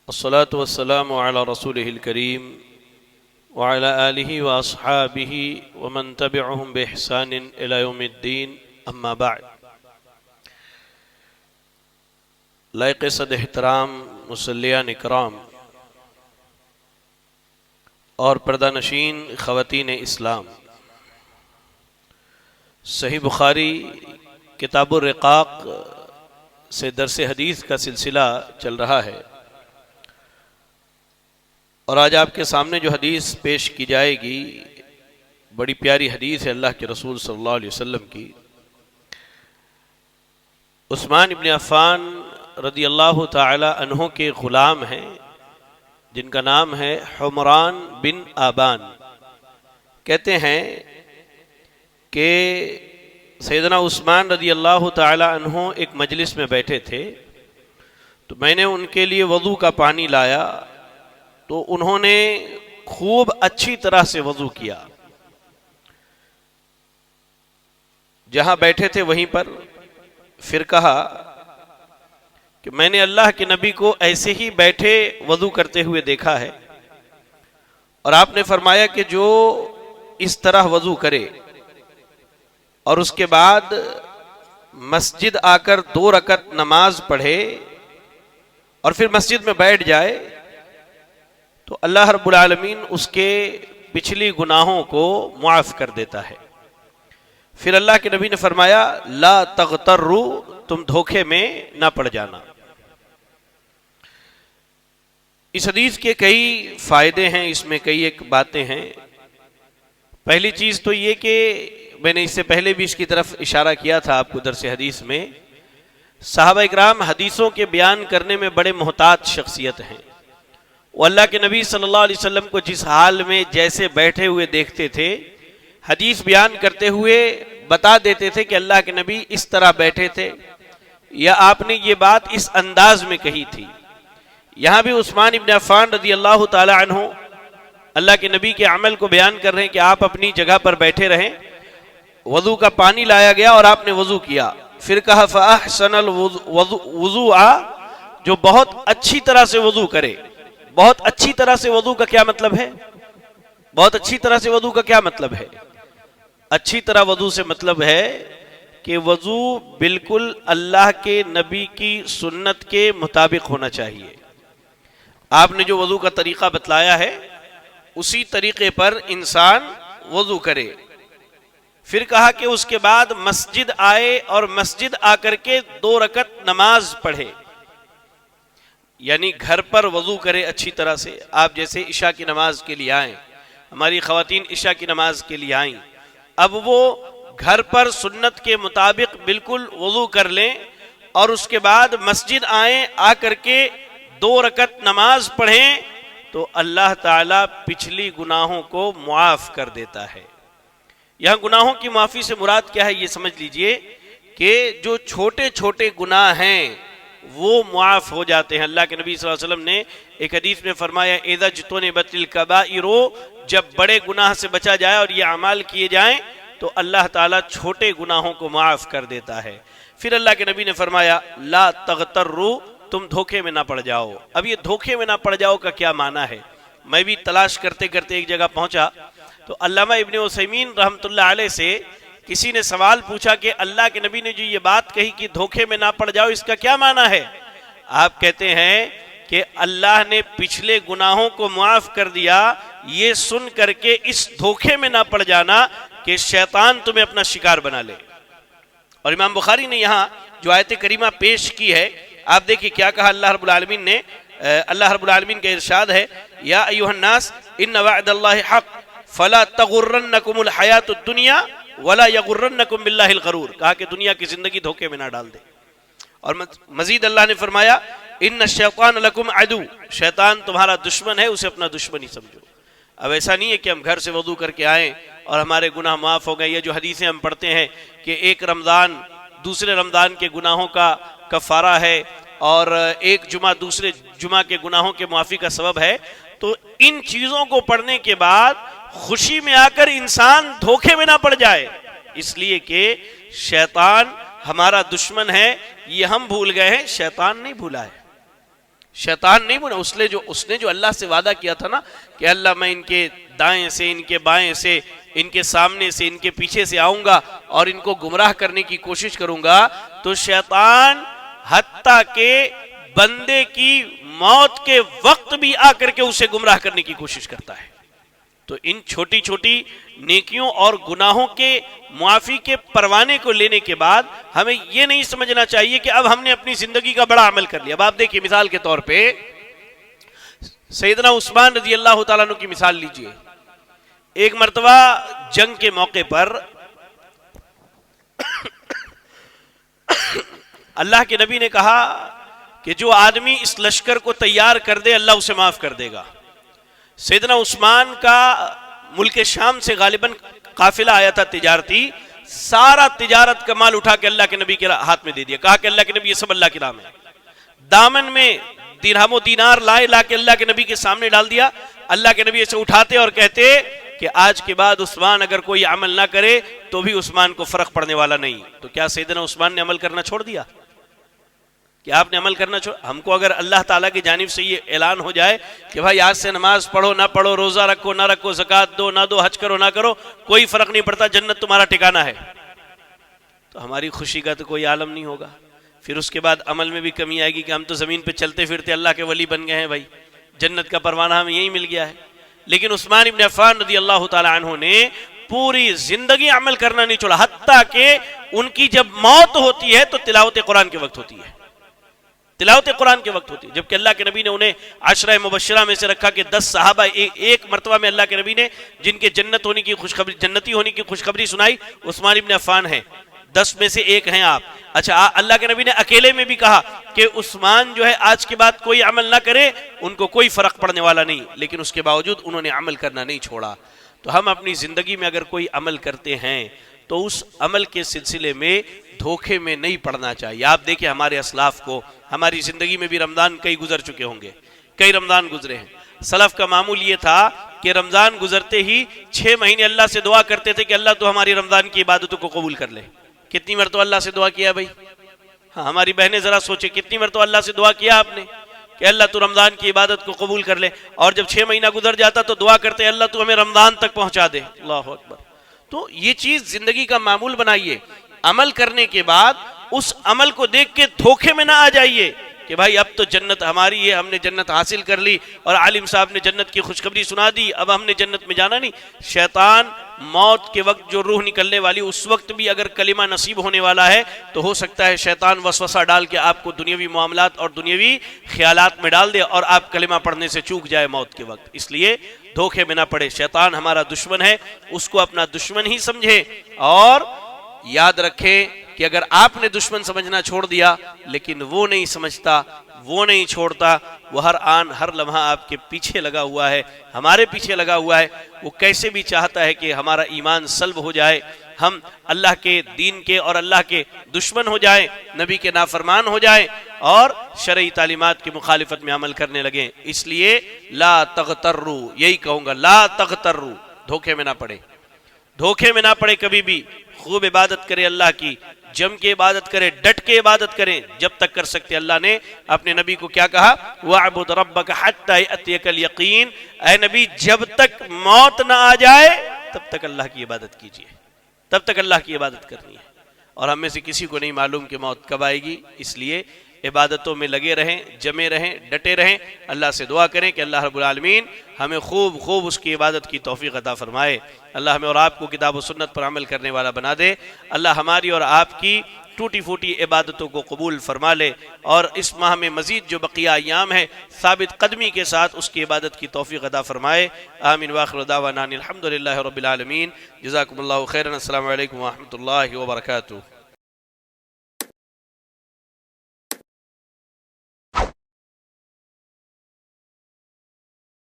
الصلاة والسلام على رسوله الكريم وعلى آله وأصحابه ومن تبعهم بإحسان إلى يوم الدين أما بعد. لائق صد احترام مصلیان اکرام اور پردہ نشین خواتین اسلام، صحیح بخاری کتاب الرقاق سے درس حدیث کا سلسلہ چل رہا ہے، اور آج آپ کے سامنے جو حدیث پیش کی جائے گی بڑی پیاری حدیث ہے اللہ کے رسول صلی اللہ علیہ وسلم کی. عثمان ابن عفان رضی اللہ تعالی عنہ کے غلام ہیں جن کا نام ہے حمران بن آبان. کہتے ہیں کہ سیدنا عثمان رضی اللہ تعالی عنہ ایک مجلس میں بیٹھے تھے، تو میں نے ان کے لیے وضو کا پانی لایا تو انہوں نے خوب اچھی طرح سے وضو کیا. جہاں بیٹھے تھے وہیں پر پھر کہا کہ میں نے اللہ کے نبی کو ایسے ہی بیٹھے وضو کرتے ہوئے دیکھا ہے، اور آپ نے فرمایا کہ جو اس طرح وضو کرے اور اس کے بعد مسجد آ کر 2 رکعت نماز پڑھے اور پھر مسجد میں بیٹھ جائے تو اللہ رب العالمین اس کے پچھلی گناہوں کو معاف کر دیتا ہے. پھر اللہ کے نبی نے فرمایا لا تغتروا، تم دھوکے میں نہ پڑ جانا. اس حدیث کے کئی فائدے ہیں، اس میں کئی ایک باتیں ہیں. پہلی چیز تو یہ کہ میں نے اس سے پہلے بھی اس کی طرف اشارہ کیا تھا آپ کو درس حدیث میں، صحابہ اکرام حدیثوں کے بیان کرنے میں بڑے محتاط شخصیت ہیں. وہ اللہ کے نبی صلی اللہ علیہ وسلم کو جس حال میں جیسے بیٹھے ہوئے دیکھتے تھے، حدیث بیان کرتے ہوئے بتا دیتے تھے کہ اللہ کے نبی اس طرح بیٹھے تھے یا آپ نے یہ بات اس انداز میں کہی تھی. یہاں بھی عثمان ابن عفان رضی اللہ تعالی عنہ اللہ کے نبی کے عمل کو بیان کر رہے ہیں کہ آپ اپنی جگہ پر بیٹھے رہیں. وضو کا پانی لایا گیا اور آپ نے وضو کیا. پھر کہا فاحسن الوضوء، جو بہت اچھی طرح سے وضو کرے. بہت اچھی طرح سے وضو کا کیا مطلب ہے؟ بہت اچھی طرح سے وضو کا کیا مطلب ہے؟ اچھی طرح وضو سے مطلب ہے کہ وضو بالکل اللہ کے نبی کی سنت کے مطابق ہونا چاہیے. آپ نے جو وضو کا طریقہ بتلایا ہے اسی طریقے پر انسان وضو کرے. پھر کہا کہ اس کے بعد مسجد آئے اور مسجد آ کر کے 2 رکعت نماز پڑھے، یعنی گھر پر وضو کرے اچھی طرح سے. آپ جیسے عشاء کی نماز کے لیے آئیں، ہماری خواتین عشاء کی نماز کے لیے آئیں، اب وہ گھر پر سنت کے مطابق بالکل وضو کر لیں اور اس کے بعد مسجد آئیں، آ کر کے 2 رکعت نماز پڑھیں تو اللہ تعالیٰ پچھلی گناہوں کو معاف کر دیتا ہے. یہاں گناہوں کی معافی سے مراد کیا ہے یہ سمجھ لیجئے کہ جو چھوٹے چھوٹے گناہ ہیں وہ معاف ہو جاتے ہیں. اللہ کے نبی صلی اللہ علیہ وسلم نے ایک حدیث میں فرمایا اذا اجتنبت الکبائر، جب بڑے گناہ سے بچا جائے اور یہ اعمال کیے جائیں تو اللہ تعالیٰ چھوٹے گناہوں کو معاف کر دیتا ہے. پھر اللہ کے نبی نے فرمایا لا تغتروا، تم دھوکے میں نہ پڑ جاؤ. اب یہ دھوکے میں نہ پڑ جاؤ کا کیا معنی ہے؟ میں بھی تلاش کرتے کرتے ایک جگہ پہنچا تو علامہ ابن عثیمین رحمۃ اللہ علیہ سے کسی نے سوال پوچھا کہ اللہ کے نبی نے جو یہ بات کہی کہ دھوکے میں نہ پڑ جاؤ، اس کا کیا معنی ہے؟ آپ کہتے ہیں کہ اللہ نے پچھلے گناہوں کو معاف کر دیا، یہ سن کر کے اس دھوکے میں نہ پڑ جانا کہ شیطان تمہیں اپنا شکار بنا لے. اور امام بخاری نے یہاں جو آیت کریمہ پیش کی ہے، آپ دیکھیں کیا کہا اللہ رب العالمین نے. اللہ رب العالمین کا ارشاد ہے یا ایھا الناس ان وعد اللہ حق فلا تغرنکم الحیات الدنیا ولا یغرنکم باللہ الغرور. کہا کہ دنیا کی زندگی دھوکے میں نہ ڈال دے. اور مزید اللہ نے فرمایا ان الشیطان لکم عدو، شیطان تمہارا دشمن ہے، اسے اپنا دشمن ہی سمجھو. اب ایسا نہیں ہے کہ ہم گھر سے وضو کر کے آئیں اور ہمارے گناہ معاف ہو گئے. یہ جو حدیثیں ہم پڑھتے ہیں کہ ایک رمضان دوسرے رمضان کے گناہوں کا کفارہ ہے اور ایک جمعہ دوسرے جمعہ کے گناہوں کے معافی کا سبب ہے، تو ان چیزوں کو پڑھنے کے بعد خوشی میں آ کر انسان دھوکے میں نہ پڑ جائے، اس لیے کہ شیطان ہمارا دشمن ہے. یہ ہم بھول گئے ہیں، شیطان نہیں بھولا ہے. شیطان نہیں بنا، اس نے جو اللہ سے وعدہ کیا تھا نا کہ اللہ میں ان کے دائیں سے، ان کے بائیں سے، ان کے سامنے سے، ان کے پیچھے سے آؤں گا اور ان کو گمراہ کرنے کی کوشش کروں گا، تو شیطان حتیٰ کہ بندے کی موت کے وقت بھی آ کر کے اسے گمراہ کرنے کی کوشش کرتا ہے۔ تو ان چھوٹی چھوٹی نیکیوں اور گناہوں کے معافی کے پروانے کو لینے کے بعد ہمیں یہ نہیں سمجھنا چاہیے کہ اب ہم نے اپنی زندگی کا بڑا عمل کر لیا۔ اب آپ دیکھیے مثال کے طور پہ سیدنا عثمان رضی اللہ تعالیٰ عنہ کی مثال لیجئے۔ ایک مرتبہ جنگ کے موقع پر اللہ کے نبی نے کہا کہ جو آدمی اس لشکر کو تیار کر دے اللہ اسے معاف کر دے گا۔ سیدنا عثمان کا ملک شام سے غالباً قافلہ آیا تھا تجارتی، سارا تجارت کا مال اٹھا کے اللہ کے نبی کے ہاتھ میں دے دیا، کہا کہ اللہ کے نبی یہ سب اللہ کے نام ہے۔ دامن میں درہم و دینار لائے، لا کے اللہ کے نبی کے سامنے ڈال دیا۔ اللہ کے نبی اسے اٹھاتے اور کہتے کہ آج کے بعد عثمان اگر کوئی عمل نہ کرے تو بھی عثمان کو فرق پڑنے والا نہیں۔ تو کیا سیدنا عثمان نے عمل کرنا چھوڑ دیا؟ کہ آپ نے عمل کرنا چھوڑ؟ ہم کو اگر اللہ تعالیٰ کی جانب سے یہ اعلان ہو جائے کہ بھائی آج سے نماز پڑھو نہ پڑھو، روزہ رکھو نہ رکھو، زکوٰۃ دو نہ دو، حج کرو نہ کرو، کوئی فرق نہیں پڑتا، جنت تمہارا ٹھکانہ ہے، تو ہماری خوشی کا تو کوئی عالم نہیں ہوگا۔ پھر اس کے بعد عمل میں بھی کمی آئے گی کہ ہم تو زمین پہ چلتے پھرتے اللہ کے ولی بن گئے ہیں، بھائی جنت کا پروانہ ہمیں یہی مل گیا ہے۔ لیکن عثمان ابن عفان رضی اللہ تعالی عنہ نے پوری زندگی عمل کرنا نہیں چھوڑا، حتیٰ کہ ان کی جب موت ہوتی ہے تو تلاوت قرآن کے وقت ہوتی ہے، تلاوت قرآن کے وقت ہوتی ہے، جبکہ اللہ کے نبی نے انہیں عشرہ مبشرہ میں سے رکھا کہ 10 صحابہ ایک مرتبہ میں اللہ کے نبی نے جن کے جنت ہونے کی خوشخبری، جنتی ہونے کی خوشخبری سنائی، عثمان ابن عفان ہیں، 10 میں سے ایک ہیں آپ۔ اچھا اللہ کے نبی نے اکیلے میں بھی کہا کہ عثمان جو ہے آج کے بعد کوئی عمل نہ کرے، ان کو کوئی فرق پڑنے والا نہیں، لیکن اس کے باوجود انہوں نے عمل کرنا نہیں چھوڑا۔ تو ہم اپنی زندگی میں اگر کوئی عمل کرتے ہیں تو اس عمل کے سلسلے میں دھوکے میں نہیں پڑنا چاہیے۔ آپ دیکھیں ہمارے اسلاف کو، ہماری زندگی میں بھی رمضان کئی گزر چکے ہوں گے، کئی رمضان گزرے ہیں۔ سلف کا معمول یہ تھا کہ رمضان گزرتے ہی 6 مہینے اللہ سے دعا کرتے تھے کہ اللہ تو ہماری رمضان کی عبادتوں کو قبول کر لے۔ کتنی مرتبہ اللہ سے دعا کیا بھائی؟ ہاں ہماری بہنیں ذرا سوچیں کتنی مرتبہ اللہ سے دعا کیا آپ نے کہ اللہ تو رمضان کی عبادت کو قبول کر لے، اور جب 6 مہینہ گزر جاتا تو دعا کرتے اللہ تو ہمیں رمضان تک پہنچا دے۔ اللہ اکبر۔ تو یہ چیز زندگی کا معمول بنائیے، عمل کرنے کے بعد اس عمل کو دیکھ کے دھوکے میں نہ آ جائیے کہ بھائی اب تو جنت ہماری ہے، ہم نے جنت حاصل کر لی، اور عالم صاحب نے جنت کی خوشخبری سنا دی، اب ہم نے جنت میں جانا نہیں۔ شیطان موت کے وقت جو روح نکلنے والی اس وقت بھی اگر کلمہ نصیب ہونے والا ہے تو ہو سکتا ہے شیطان وسوسہ ڈال کے آپ کو دنیاوی معاملات اور دنیاوی خیالات میں ڈال دے اور آپ کلمہ پڑھنے سے چوک جائے موت کے وقت۔ اس لیے دھوکے میں نہ پڑے، شیطان ہمارا دشمن ہے، اس کو اپنا دشمن ہی سمجھے، اور یاد رکھیں کہ اگر آپ نے دشمن سمجھنا چھوڑ دیا لیکن وہ نہیں سمجھتا، وہ نہیں چھوڑتا، وہ ہر آن ہر لمحہ آپ کے پیچھے لگا ہوا ہے، ہمارے پیچھے لگا ہوا ہے، وہ کیسے بھی چاہتا ہے کہ ہمارا ایمان سلب ہو جائے، ہم اللہ کے دین کے اور اللہ کے دشمن ہو جائیں، نبی کے نافرمان ہو جائیں اور شرعی تعلیمات کی مخالفت میں عمل کرنے لگیں۔ اس لیے لا تغتروا، یہی کہوں گا، لا تغتروا، دھوکے میں نہ پڑے، دھوکے میں نہ پڑے کبھی بھی۔ خوب عبادت کرے اللہ کی، جم کے عبادت کرے، ڈٹ کے عبادت کریں جب تک کر سکتے۔ اللہ نے اپنے نبی کو کیا کہا؟ وَاعْبُدْ رَبَّكَ حَتَّى يَأْتِيَكَ الْيَقِينُ، اے نبی جب تک موت نہ آ جائے تب تک اللہ کی عبادت کیجئے، تب تک اللہ کی عبادت کرنی ہے۔ اور ہم میں سے کسی کو نہیں معلوم کہ موت کب آئے گی، اس لیے عبادتوں میں لگے رہیں، جمے رہیں، ڈٹے رہیں، اللہ سے دعا کریں کہ اللہ رب العالمین ہمیں خوب خوب اس کی عبادت کی توفیق عطا فرمائے۔ اللہ ہمیں اور آپ کو کتاب و سنت پر عمل کرنے والا بنا دے۔ اللہ ہماری اور آپ کی ٹوٹی پھوٹی عبادتوں کو قبول فرما لے، اور اس ماہ میں مزید جو بقیہ ایام ہے ثابت قدمی کے ساتھ اس کی عبادت کی توفیق عطا فرمائے۔ آمین وآخر دعوانا الحمدللہ رب العالمین۔ جزاکم اللہ خیرا۔ السلام علیکم ورحمۃ اللہ وبرکاتہ۔